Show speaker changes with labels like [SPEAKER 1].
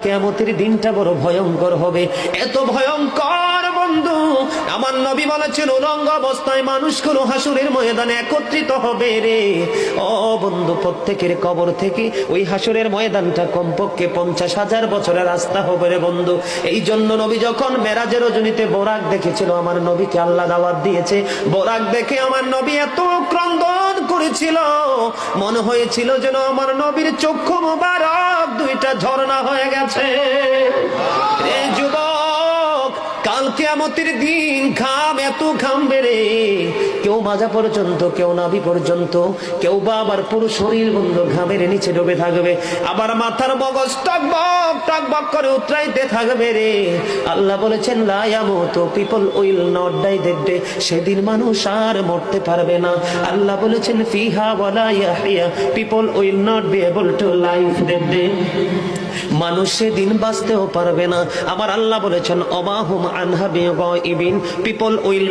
[SPEAKER 1] কিয়ামতের দিনটা বড় ভয়ঙ্কর হবে, এত ভয়ঙ্কর বন্ধু। আমার নবী বলেছেন উলঙ্গ অবস্থায় মানুষগুলো হাসুরের ময়দানে একত্রিত হবে রে। ও বন্ধু, প্রত্যেকের কবর থেকে ওই হাসুরের ময়দানটা কমপক্ষে 50,000 বছরের রাস্তা হবে রে বন্ধু। এই জন্য নবী যখন মেরাজের রজনীতে বোরাক দেখেছিল, আমার নবীকে আল্লাহ দাওয়াত দিয়েছে, বোরাক দেখে আমার নবী এত ক্রন্দন করেছিল, মনে হয়েছিল যেন আমার নবীর চক্ষু মুবারক দুইটা ঝর্ণা হয়ে গেছে। এই যুবক, কাল কিয়ামতের দিন ঘাম এত ঘামবে রে, কেউ মাজা পর্যন্ত, কেউ নাভি পর্যন্ত, কেউ বা আবার পুরো শরীর বন্ধু ঘামের নিচে ডুবে থাকবে, আবার মাথার মগজ টকবক টকবক করে উতরাইতে থাকবে রে। আল্লাহ বলেছেন লা ইয়ামুতু, people will not die that day, সেদিন মানুষ আর মরতে পারবে না। আল্লাহ বলেছেন ফিহা ওয়ালা ইয়াহইয়া, people will not be able to live that day, মানুষ সেদিন বাঁচতেও পারবে না। আবার আল্লাহ বলেছেন অমাহুম আনহা বিগাইবিন, পিপল উইল